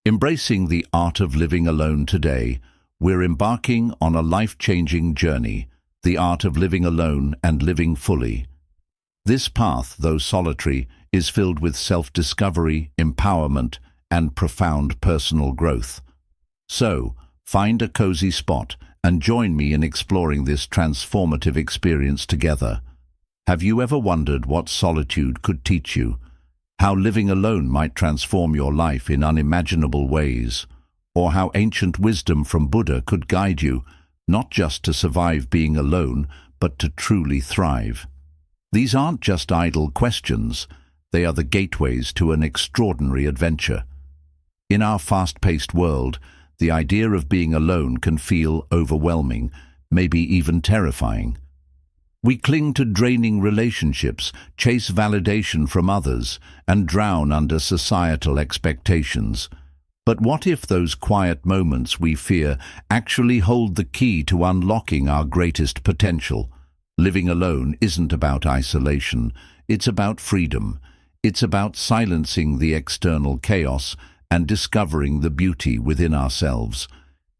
Embracing the art of living alone today, we're embarking on a life-changing journey, the art of living alone and living fully. This path, though solitary, is filled with self-discovery, empowerment, and profound personal growth. So, find a cozy spot and join me in exploring this transformative experience together. Have you ever wondered what solitude could teach you? How living alone might transform your life in unimaginable ways? Or how ancient wisdom from Buddha could guide you, not just to survive being alone, but to truly thrive? These aren't just idle questions, they are the gateways to an extraordinary adventure. In our fast-paced world, the idea of being alone can feel overwhelming, maybe even terrifying. We cling to draining relationships, chase validation from others, and drown under societal expectations. But what if those quiet moments we fear actually hold the key to unlocking our greatest potential? Living alone isn't about isolation, it's about freedom. It's about silencing the external chaos and discovering the beauty within ourselves.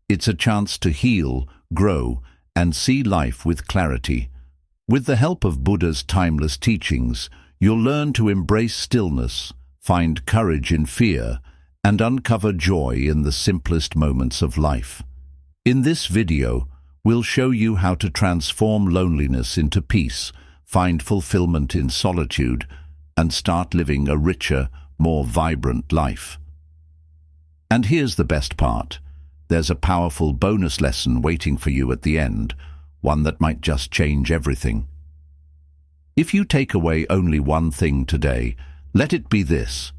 It's a chance to heal, grow, and see life with clarity. With the help of Buddha's timeless teachings, you'll learn to embrace stillness, find courage in fear, and uncover joy in the simplest moments of life. In this video, we'll show you how to transform loneliness into peace, find fulfillment in solitude, and start living a richer, more vibrant life. And here's the best part. There's a powerful bonus lesson waiting for you at the end, one that might just change everything. If you take away only one thing today, let it be this: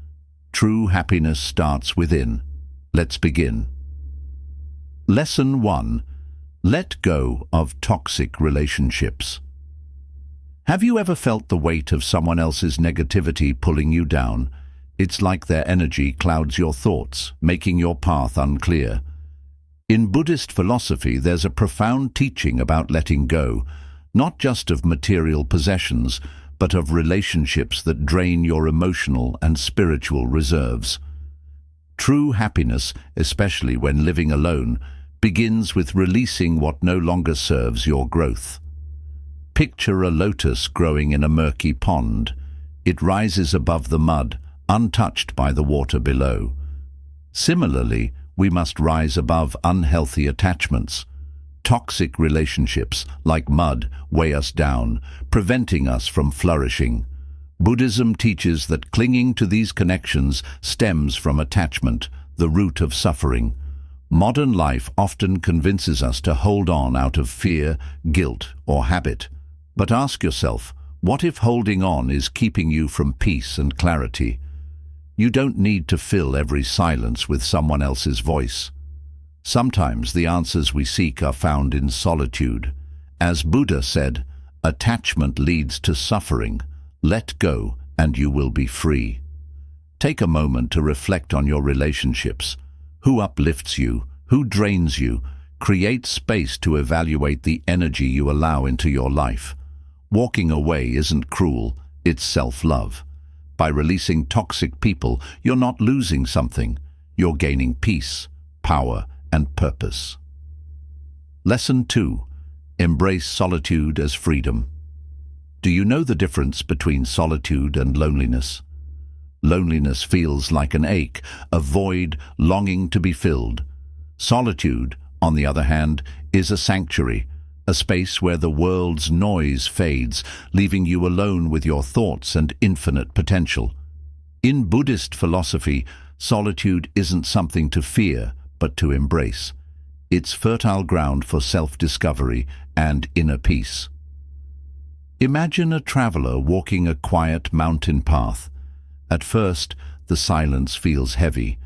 true happiness starts within. Let's begin. Lesson 1. Let go of toxic relationships. Have you ever felt the weight of someone else's negativity pulling you down? It's like their energy clouds your thoughts, making your path unclear. In Buddhist philosophy, there's a profound teaching about letting go, not just of material possessions, but of relationships that drain your emotional and spiritual reserves. True happiness, especially when living alone, begins with releasing what no longer serves your growth. Picture a lotus growing in a murky pond. It rises above the mud, untouched by the water below. Similarly, we must rise above unhealthy attachments. Toxic relationships, like mud, weigh us down, preventing us from flourishing. Buddhism teaches that clinging to these connections stems from attachment, the root of suffering. Modern life often convinces us to hold on out of fear, guilt, or habit. But ask yourself, what if holding on is keeping you from peace and clarity? You don't need to fill every silence with someone else's voice. Sometimes the answers we seek are found in solitude. As Buddha said, attachment leads to suffering. Let go and you will be free. Take a moment to reflect on your relationships. Who uplifts you? Who drains you? Create space to evaluate the energy you allow into your life. Walking away isn't cruel, it's self-love. By releasing toxic people, you're not losing something. You're gaining peace, power, and purpose. Lesson 2. Embrace solitude as freedom. Do you know the difference between solitude and loneliness? Loneliness feels like an ache, a void longing to be filled. Solitude, on the other hand, is a sanctuary, a space where the world's noise fades, leaving you alone with your thoughts and infinite potential. In Buddhist philosophy, solitude isn't something to fear, but to embrace. It's fertile ground for self-discovery and inner peace. Imagine a traveler walking a quiet mountain path. At first, the silence feels heavy,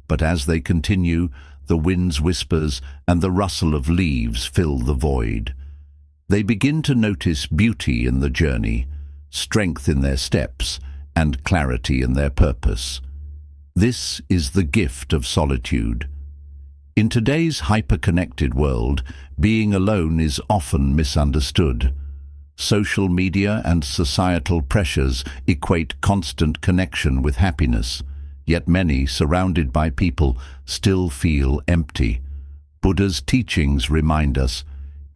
but as they continue, the wind's whispers and the rustle of leaves fill the void. They begin to notice beauty in the journey, strength in their steps, and clarity in their purpose. This is the gift of solitude. In today's hyper-connected world, being alone is often misunderstood. Social media and societal pressures equate constant connection with happiness. yet many, surrounded by people, still feel empty. Buddha's teachings remind us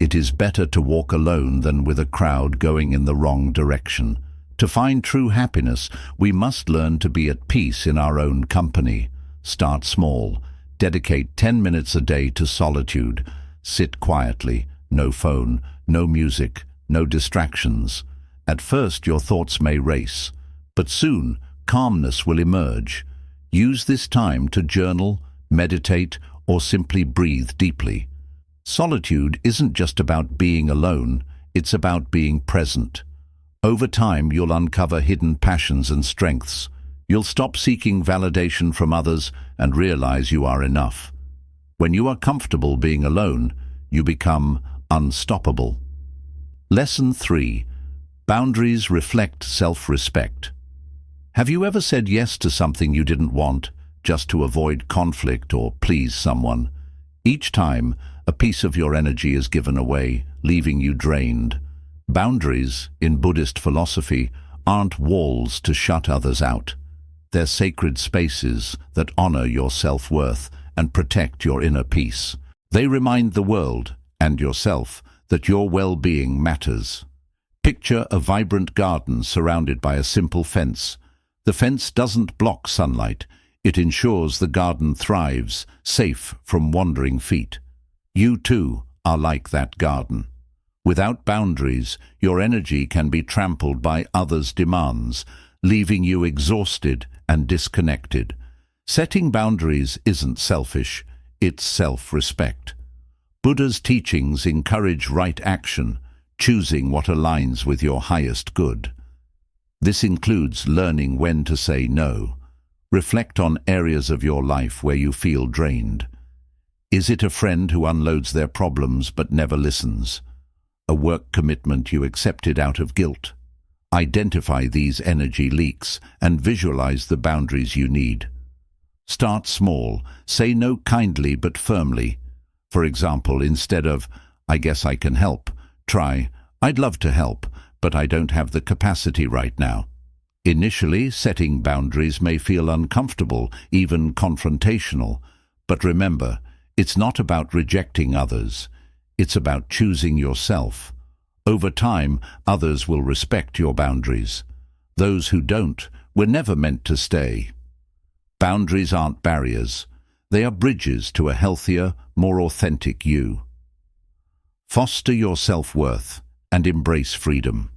it is better to walk alone than with a crowd going in the wrong direction. To find true happiness, we must learn to be at peace in our own company. Start small. Dedicate 10 minutes a day to solitude. Sit quietly. No phone, no music, no distractions. At first your thoughts may race, but soon calmness will emerge. Use this time to journal, meditate, or simply breathe deeply. Solitude isn't just about being alone, it's about being present. Over time, you'll uncover hidden passions and strengths. You'll stop seeking validation from others and realize you are enough. When you are comfortable being alone, you become unstoppable. Lesson 3. Boundaries reflect self-respect. Have you ever said yes to something you didn't want, just to avoid conflict or please someone? Each time, a piece of your energy is given away, leaving you drained. Boundaries, in Buddhist philosophy, aren't walls to shut others out. They're sacred spaces that honor your self-worth and protect your inner peace. They remind the world, and yourself, that your well-being matters. Picture a vibrant garden surrounded by a simple fence. The fence doesn't block sunlight. It ensures the garden thrives, safe from wandering feet. You too are like that garden. Without boundaries, your energy can be trampled by others' demands, leaving you exhausted and disconnected. Setting boundaries isn't selfish, it's self-respect. Buddha's teachings encourage right action, choosing what aligns with your highest good. This includes learning when to say no. Reflect on areas of your life where you feel drained. Is it a friend who unloads their problems but never listens? A work commitment you accepted out of guilt? Identify these energy leaks and visualize the boundaries you need. Start small. Say no kindly but firmly. For example, instead of, "I guess I can help," try, "I'd love to help, but I don't have the capacity right now." Initially, setting boundaries may feel uncomfortable, even confrontational. But remember, it's not about rejecting others. It's about choosing yourself. Over time, others will respect your boundaries. Those who don't were never meant to stay. Boundaries aren't barriers. They are bridges to a healthier, more authentic you. Foster your self-worth and embrace freedom.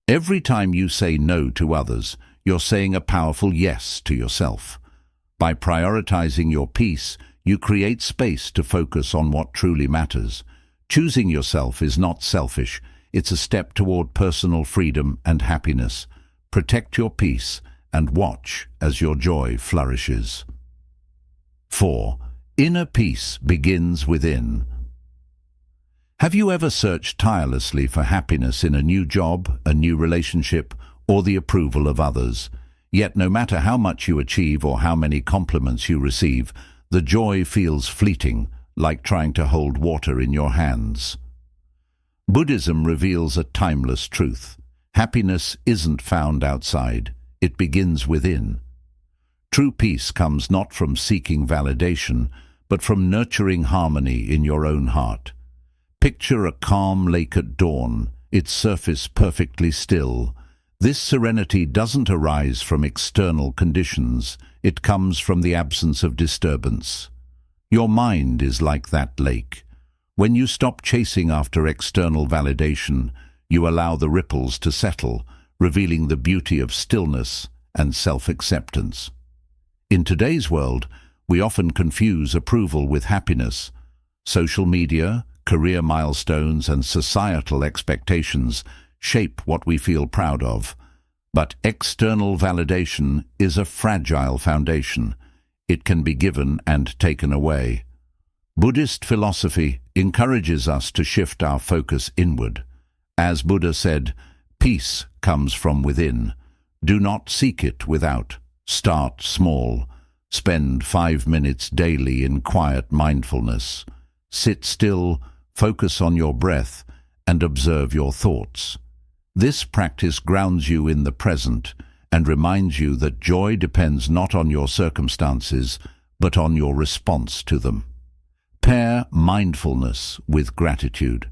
Every time you say no to others, you're saying a powerful yes to yourself. By prioritizing your peace, you create space to focus on what truly matters. Choosing yourself is not selfish. It's a step toward personal freedom and happiness. Protect your peace and watch as your joy flourishes. 4. Inner peace begins within. Have you ever searched tirelessly for happiness in a new job, a new relationship, or the approval of others? Yet no matter how much you achieve or how many compliments you receive, the joy feels fleeting, like trying to hold water in your hands. Buddhism reveals a timeless truth. Happiness isn't found outside, it begins within. True peace comes not from seeking validation, but from nurturing harmony in your own heart. Picture a calm lake at dawn, its surface perfectly still. This serenity doesn't arise from external conditions, it comes from the absence of disturbance. Your mind is like that lake. When you stop chasing after external validation, you allow the ripples to settle, revealing the beauty of stillness and self-acceptance. In today's world, we often confuse approval with happiness. Social media, career milestones, and societal expectations shape what we feel proud of. But external validation is a fragile foundation. It can be given and taken away. Buddhist philosophy encourages us to shift our focus inward. As Buddha said, peace comes from within. Do not seek it without. Start small. Spend 5 minutes daily in quiet mindfulness. Sit still, focus on your breath, and observe your thoughts. This practice grounds you in the present and reminds you that joy depends not on your circumstances, but on your response to them. Pair mindfulness with gratitude.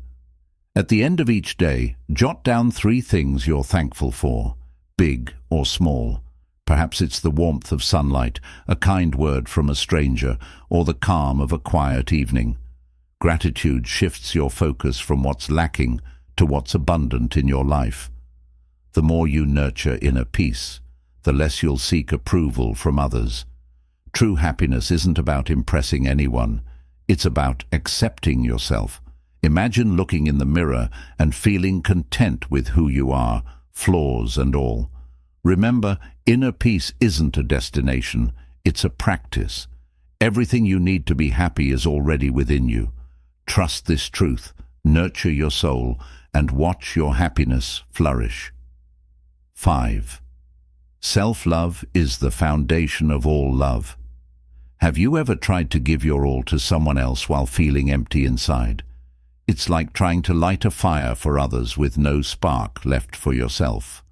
At the end of each day, jot down 3 things you're thankful for, big or small. Perhaps it's the warmth of sunlight, a kind word from a stranger, or the calm of a quiet evening. Gratitude shifts your focus from what's lacking to what's abundant in your life. The more you nurture inner peace, the less you'll seek approval from others. True happiness isn't about impressing anyone. It's about accepting yourself. Imagine looking in the mirror and feeling content with who you are, flaws and all. Remember, inner peace isn't a destination, it's a practice. Everything you need to be happy is already within you. Trust this truth, nurture your soul, and watch your happiness flourish. 5. Self-love is the foundation of all love. Have you ever tried to give your all to someone else while feeling empty inside? It's like trying to light a fire for others with no spark left for yourself.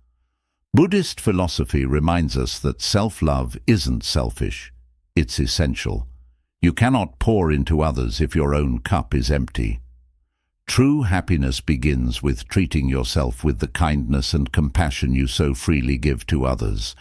Buddhist philosophy reminds us that self-love isn't selfish, it's essential. You cannot pour into others if your own cup is empty. True happiness begins with treating yourself with the kindness and compassion you so freely give to others.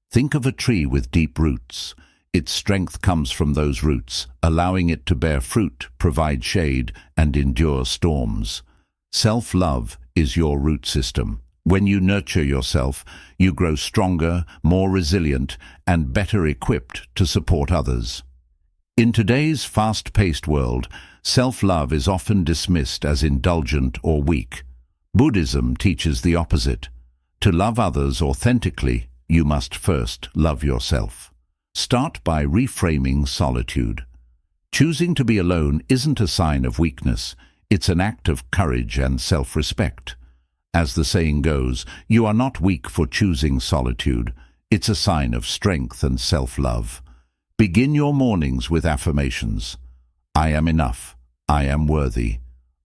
Think of a tree with deep roots. Its strength comes from those roots, allowing it to bear fruit, provide shade, and endure storms. Self-love is your root system. When you nurture yourself, you grow stronger, more resilient, and better equipped to support others. In today's fast-paced world, self-love is often dismissed as indulgent or weak. Buddhism teaches the opposite. To love others authentically, you must first love yourself. Start by reframing solitude. Choosing to be alone isn't a sign of weakness, it's an act of courage and self-respect. As the saying goes, you are not weak for choosing solitude, it's a sign of strength and self-love. Begin your mornings with affirmations. I am enough. I am worthy.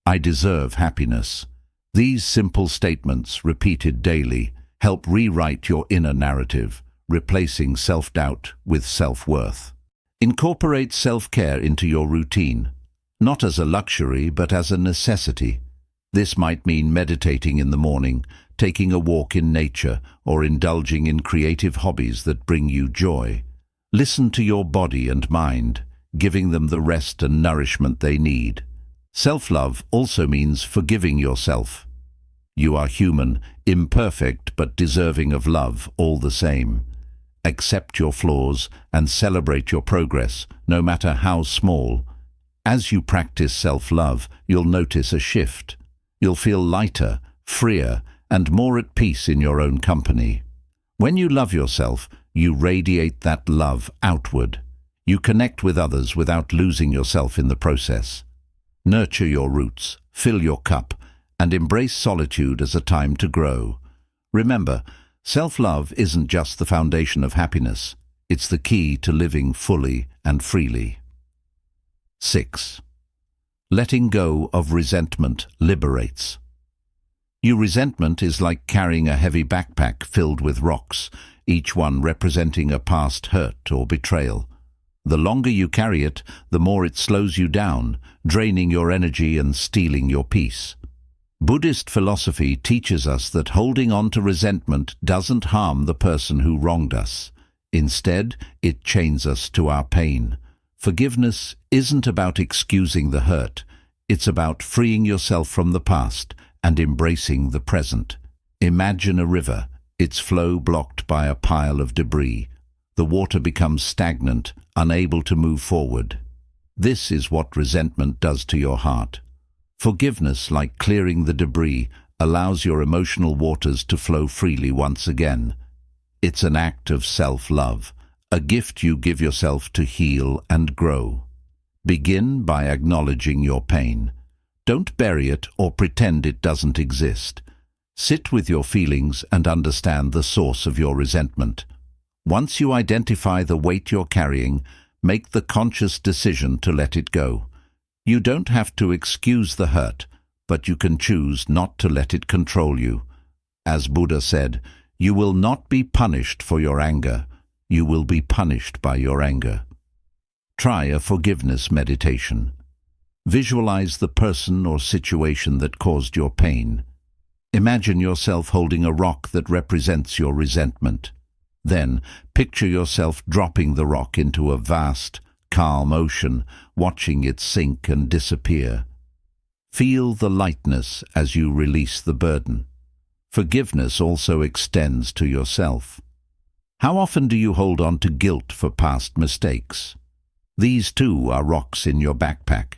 I deserve happiness. These simple statements, repeated daily, help rewrite your inner narrative, replacing self-doubt with self-worth. Incorporate self-care into your routine, not as a luxury but as a necessity. This might mean meditating in the morning, taking a walk in nature, or indulging in creative hobbies that bring you joy. Listen to your body and mind, giving them the rest and nourishment they need. Self-love also means forgiving yourself. You are human, imperfect but deserving of love all the same. Accept your flaws and celebrate your progress, no matter how small. As you practice self-love, you'll notice a shift. You'll feel lighter, freer, and more at peace in your own company. When you love yourself, you radiate that love outward. You connect with others without losing yourself in the process. Nurture your roots, fill your cup, and embrace solitude as a time to grow. Remember, self-love isn't just the foundation of happiness, it's the key to living fully and freely. 6. Letting go of resentment liberates. Your resentment is like carrying a heavy backpack filled with rocks, each one representing a past hurt or betrayal. The longer you carry it, the more it slows you down, draining your energy and stealing your peace. Buddhist philosophy teaches us that holding on to resentment doesn't harm the person who wronged us. Instead, it chains us to our pain. Forgiveness isn't about excusing the hurt. It's about freeing yourself from the past and embracing the present. Imagine a river, its flow blocked by a pile of debris. The water becomes stagnant, unable to move forward. This is what resentment does to your heart. Forgiveness, like clearing the debris, allows your emotional waters to flow freely once again. It's an act of self-love, a gift you give yourself to heal and grow. Begin by acknowledging your pain. Don't bury it or pretend it doesn't exist. Sit with your feelings and understand the source of your resentment. Once you identify the weight you're carrying, make the conscious decision to let it go. You don't have to excuse the hurt, but you can choose not to let it control you. As Buddha said, You will not be punished for your anger. You will be punished by your anger. Try a forgiveness meditation. Visualize the person or situation that caused your pain. Imagine yourself holding a rock that represents your resentment. Then, picture yourself dropping the rock into a vast, calm ocean, watching it sink and disappear. Feel the lightness as you release the burden. Forgiveness also extends to yourself. How often do you hold on to guilt for past mistakes? These too are rocks in your backpack.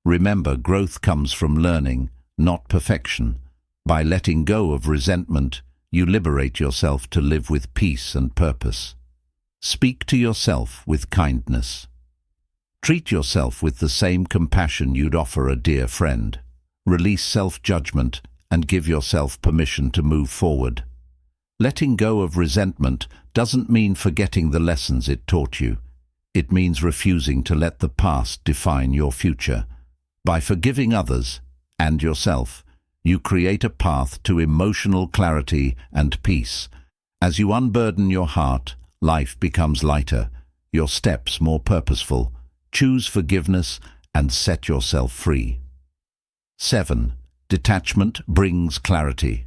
Remember, growth comes from learning, not perfection. By letting go of resentment, you liberate yourself to live with peace and purpose. Speak to yourself with kindness. Treat yourself with the same compassion you'd offer a dear friend. Release self-judgment and give yourself permission to move forward. Letting go of resentment doesn't mean forgetting the lessons it taught you. It means refusing to let the past define your future. By forgiving others and yourself, you create a path to emotional clarity and peace. As you unburden your heart, life becomes lighter, your steps more purposeful. Choose forgiveness and set yourself free. 7. Detachment brings clarity.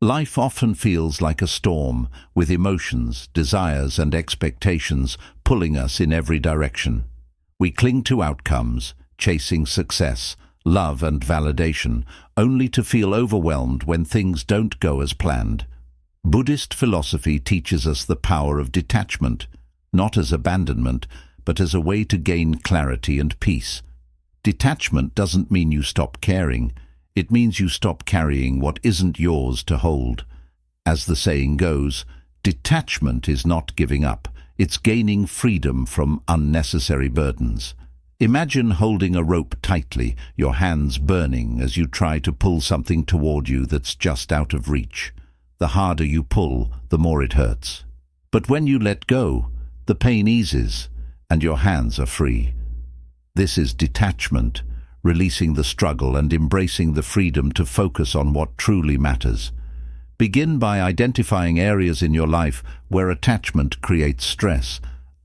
Life often feels like a storm, with emotions, desires, and expectations pulling us in every direction. We cling to outcomes, chasing success, love and validation, only to feel overwhelmed when things don't go as planned. Buddhist philosophy teaches us the power of detachment, not as abandonment, but as a way to gain clarity and peace. Detachment doesn't mean you stop caring. It means you stop carrying what isn't yours to hold. As the saying goes, detachment is not giving up. It's gaining freedom from unnecessary burdens. Imagine holding a rope tightly, your hands burning as you try to pull something toward you that's just out of reach. The harder you pull, the more it hurts. But when you let go, the pain eases, and your hands are free. This is detachment, releasing the struggle and embracing the freedom to focus on what truly matters. Begin by identifying areas in your life where attachment creates stress.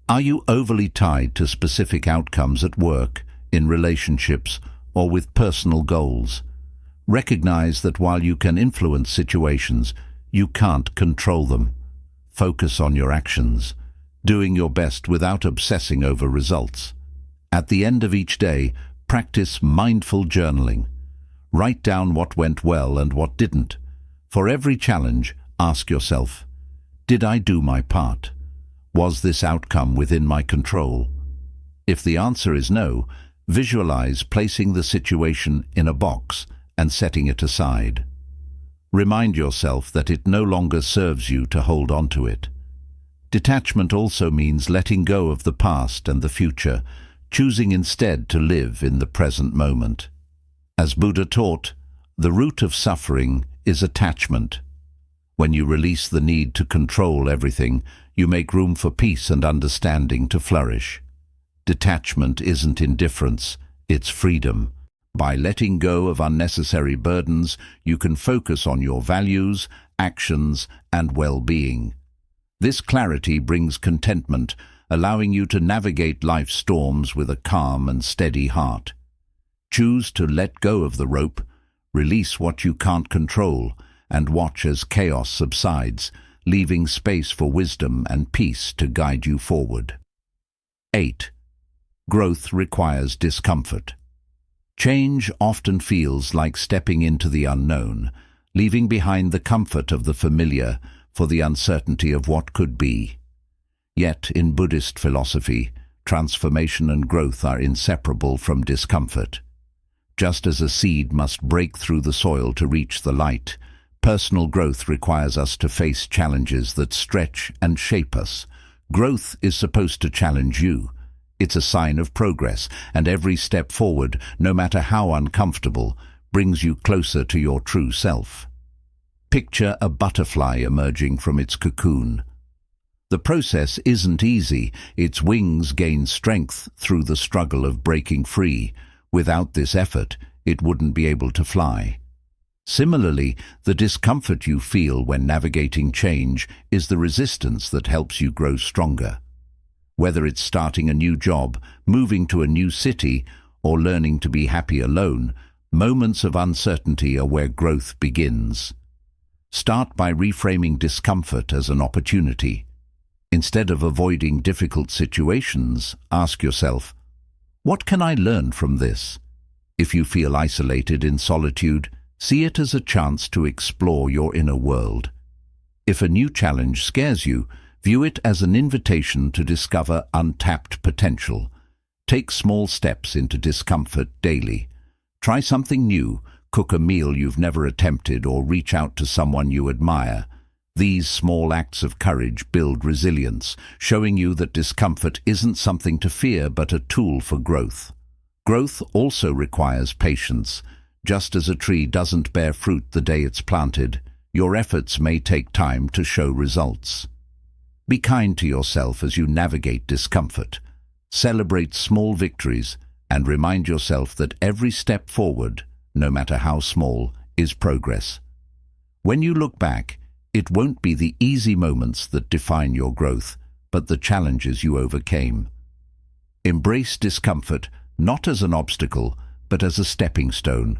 Are you overly tied to specific outcomes at work, in relationships, or with personal goals? Recognize that while you can influence situations, you can't control them. Focus on your actions, doing your best without obsessing over results. At the end of each day, practice mindful journaling. Write down what went well and what didn't. For every challenge, ask yourself, did I do my part? Was this outcome within my control? If the answer is no, visualize placing the situation in a box and setting it aside. Remind yourself that it no longer serves you to hold on to it. Detachment also means letting go of the past and the future, choosing instead to live in the present moment. As Buddha taught, the root of suffering is attachment. When you release the need to control everything, you make room for peace and understanding to flourish. Detachment isn't indifference, it's freedom. By letting go of unnecessary burdens, you can focus on your values, actions, and well-being. This clarity brings contentment, allowing you to navigate life's storms with a calm and steady heart. Choose to let go of the rope, release what you can't control, and watch as chaos subsides, leaving space for wisdom and peace to guide you forward. 8. Growth requires discomfort. Change often feels like stepping into the unknown, leaving behind the comfort of the familiar for the uncertainty of what could be. Yet, in Buddhist philosophy, transformation and growth are inseparable from discomfort. Just as a seed must break through the soil to reach the light, personal growth requires us to face challenges that stretch and shape us. Growth is supposed to challenge you. It's a sign of progress, and every step forward, no matter how uncomfortable, brings you closer to your true self. Picture a butterfly emerging from its cocoon. The process isn't easy. Its wings gain strength through the struggle of breaking free. Without this effort, it wouldn't be able to fly. Similarly, the discomfort you feel when navigating change is the resistance that helps you grow stronger. Whether it's starting a new job, moving to a new city, or learning to be happy alone, moments of uncertainty are where growth begins. Start by reframing discomfort as an opportunity. Instead of avoiding difficult situations, ask yourself, what can I learn from this? If you feel isolated in solitude, see it as a chance to explore your inner world. If a new challenge scares you, view it as an invitation to discover untapped potential. Take small steps into discomfort daily. Try something new, cook a meal you've never attempted, or reach out to someone you admire. These small acts of courage build resilience, showing you that discomfort isn't something to fear but a tool for growth. Growth also requires patience. Just as a tree doesn't bear fruit the day it's planted, your efforts may take time to show results. Be kind to yourself as you navigate discomfort. Celebrate small victories and remind yourself that every step forward, no matter how small, is progress. When you look back, it won't be the easy moments that define your growth, but the challenges you overcame. Embrace discomfort not as an obstacle, but as a stepping stone.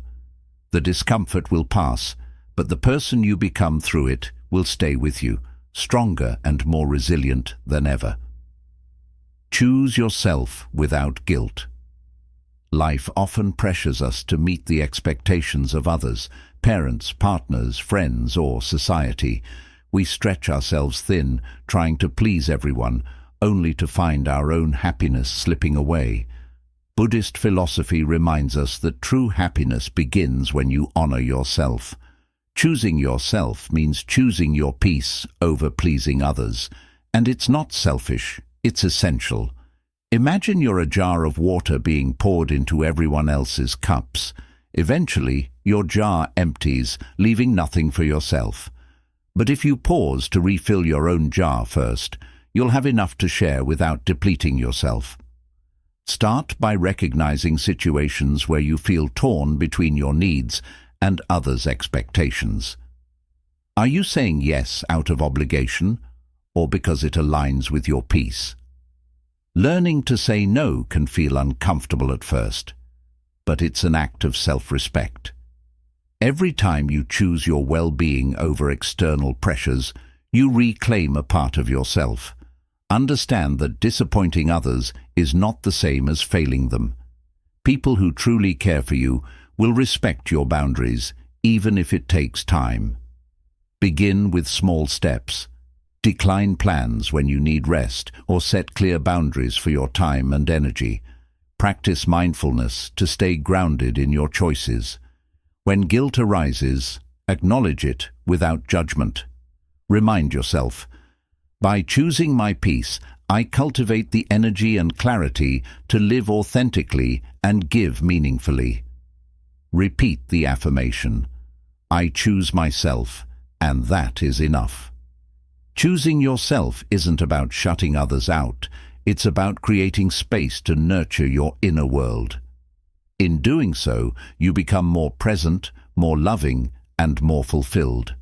The discomfort will pass, but the person you become through it will stay with you, stronger and more resilient than ever. Choose yourself without guilt. Life often pressures us to meet the expectations of others, parents, partners, friends, or society. We stretch ourselves thin, trying to please everyone, only to find our own happiness slipping away. Buddhist philosophy reminds us that true happiness begins when you honor yourself. Choosing yourself means choosing your peace over pleasing others, and it's not selfish, it's essential. Imagine you're a jar of water being poured into everyone else's cups. Eventually, your jar empties, leaving nothing for yourself. But if you pause to refill your own jar first, you'll have enough to share without depleting yourself. Start by recognizing situations where you feel torn between your needs and others' expectations. Are you saying yes out of obligation, or because it aligns with your peace? Learning to say no can feel uncomfortable at first, but it's an act of self-respect. Every time you choose your well-being over external pressures, you reclaim a part of yourself. Understand that disappointing others is not the same as failing them. People who truly care for you will respect your boundaries, even if it takes time. Begin with small steps. Decline plans when you need rest, or set clear boundaries for your time and energy. Practice mindfulness to stay grounded in your choices. When guilt arises, acknowledge it without judgment. Remind yourself, by choosing my peace, I cultivate the energy and clarity to live authentically and give meaningfully. Repeat the affirmation, I choose myself, and that is enough. Choosing yourself isn't about shutting others out, it's about creating space to nurture your inner world. In doing so, you become more present, more loving, and more fulfilled.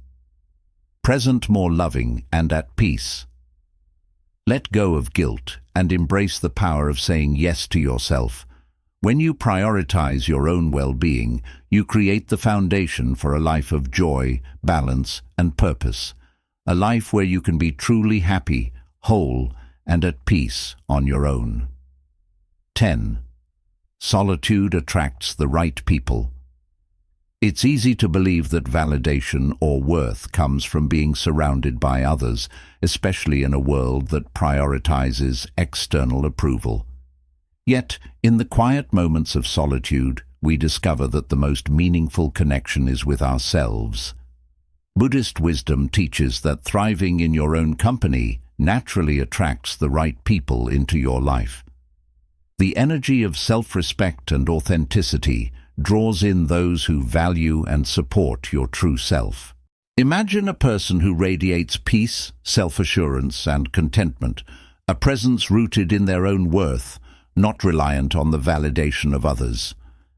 Present, more loving, and at peace. Let go of guilt and embrace the power of saying yes to yourself. When you prioritize your own well-being, you create the foundation for a life of joy, balance, and purpose. A life where you can be truly happy, whole, and at peace on your own. 10. Solitude attracts the right people. It's easy to believe that validation or worth comes from being surrounded by others, especially in a world that prioritizes external approval. Yet, in the quiet moments of solitude, we discover that the most meaningful connection is with ourselves. Buddhist wisdom teaches that thriving in your own company naturally attracts the right people into your life. The energy of self-respect and authenticity draws in those who value and support your true self. Imagine a person who radiates peace, self-assurance, and contentment, a presence rooted in their own worth, not reliant on the validation of others.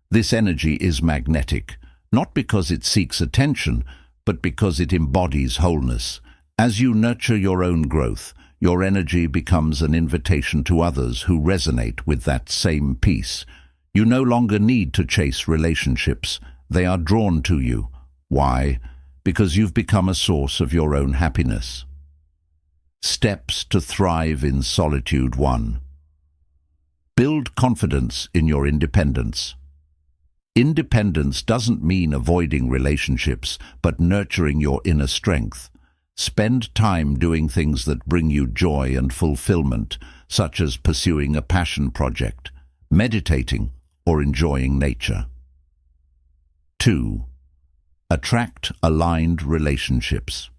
This energy is magnetic, not because it seeks attention, but because it embodies wholeness. As you nurture your own growth, your energy becomes an invitation to others who resonate with that same peace. You no longer need to chase relationships. They are drawn to you. Why? Because you've become a source of your own happiness. Steps to thrive in solitude. 1. Build confidence in your independence. Independence doesn't mean avoiding relationships, but nurturing your inner strength. Spend time doing things that bring you joy and fulfillment, such as pursuing a passion project, meditating, or enjoying nature. 2. Attract aligned relationships.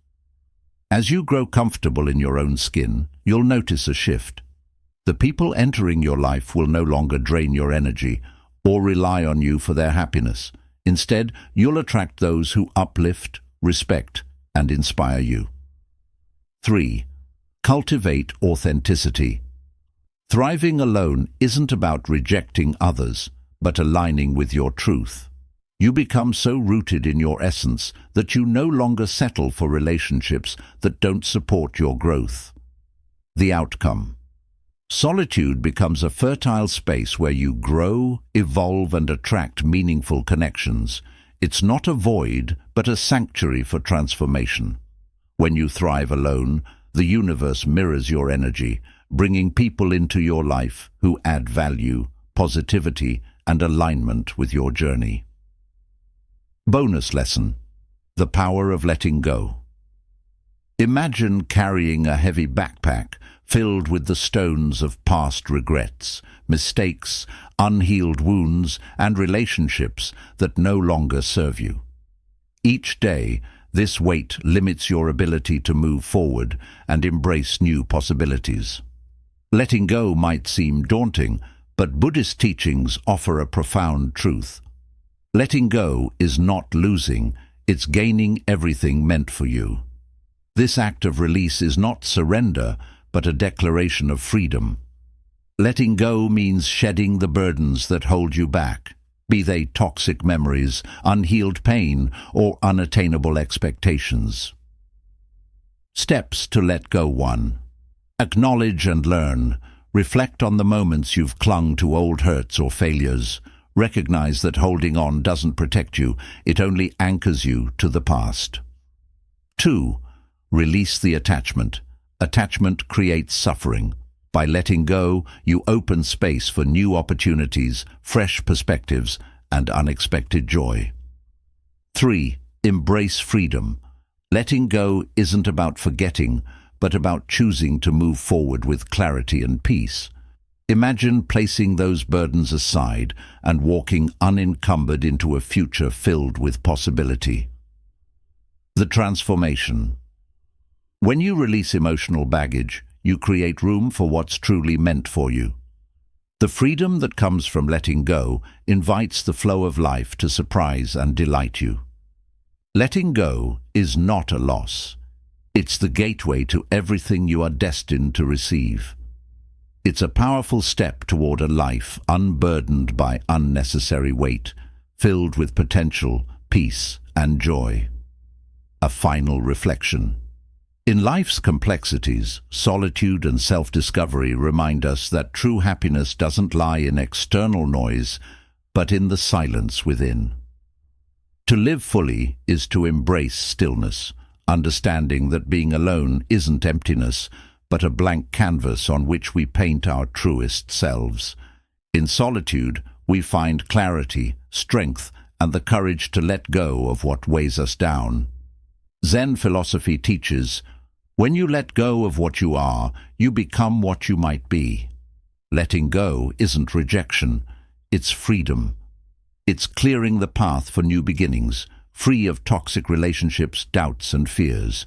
As you grow comfortable in your own skin, you'll notice a shift. The people entering your life will no longer drain your energy or rely on you for their happiness. Instead, you'll attract those who uplift, respect, and inspire you. 3. Cultivate authenticity. Thriving alone isn't about rejecting others, but aligning with your truth. You become so rooted in your essence that you no longer settle for relationships that don't support your growth. The outcome. Solitude becomes a fertile space where you grow, evolve, and attract meaningful connections. It's not a void, but a sanctuary for transformation. When you thrive alone, the universe mirrors your energy, bringing people into your life who add value, positivity, and alignment with your journey. Bonus lesson: the power of letting go. Imagine carrying a heavy backpack filled with the stones of past regrets, mistakes, unhealed wounds, and relationships that no longer serve you. Each day, this weight limits your ability to move forward and embrace new possibilities. Letting go might seem daunting, but Buddhist teachings offer a profound truth. Letting go is not losing, it's gaining everything meant for you. This act of release is not surrender, but a declaration of freedom. Letting go means shedding the burdens that hold you back, be they toxic memories, unhealed pain, or unattainable expectations. Steps to let go. 1. Acknowledge and learn. Reflect on the moments you've clung to old hurts or failures. Recognize that holding on doesn't protect you, it only anchors you to the past. 2. Release the attachment. Attachment creates suffering. By letting go, you open space for new opportunities, fresh perspectives, and unexpected joy. 3. Embrace freedom. Letting go isn't about forgetting, but about choosing to move forward with clarity and peace. Imagine placing those burdens aside and walking unencumbered into a future filled with possibility. The transformation. When you release emotional baggage, you create room for what's truly meant for you. The freedom that comes from letting go invites the flow of life to surprise and delight you. Letting go is not a loss. It's the gateway to everything you are destined to receive. It's a powerful step toward a life unburdened by unnecessary weight, filled with potential, peace, and joy. A final reflection. In life's complexities, solitude and self-discovery remind us that true happiness doesn't lie in external noise, but in the silence within. To live fully is to embrace stillness, understanding that being alone isn't emptiness, but a blank canvas on which we paint our truest selves. In solitude, we find clarity, strength, and the courage to let go of what weighs us down. Zen philosophy teaches, when you let go of what you are, you become what you might be. Letting go isn't rejection, it's freedom. It's clearing the path for new beginnings, free of toxic relationships, doubts, and fears.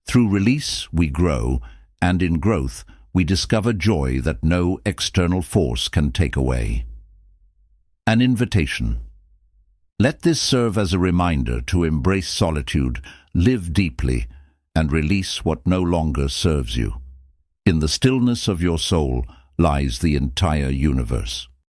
Through release, we grow, and in growth, we discover joy that no external force can take away. An invitation. Let this serve as a reminder to embrace solitude, live deeply, and release what no longer serves you. In the stillness of your soul lies the entire universe.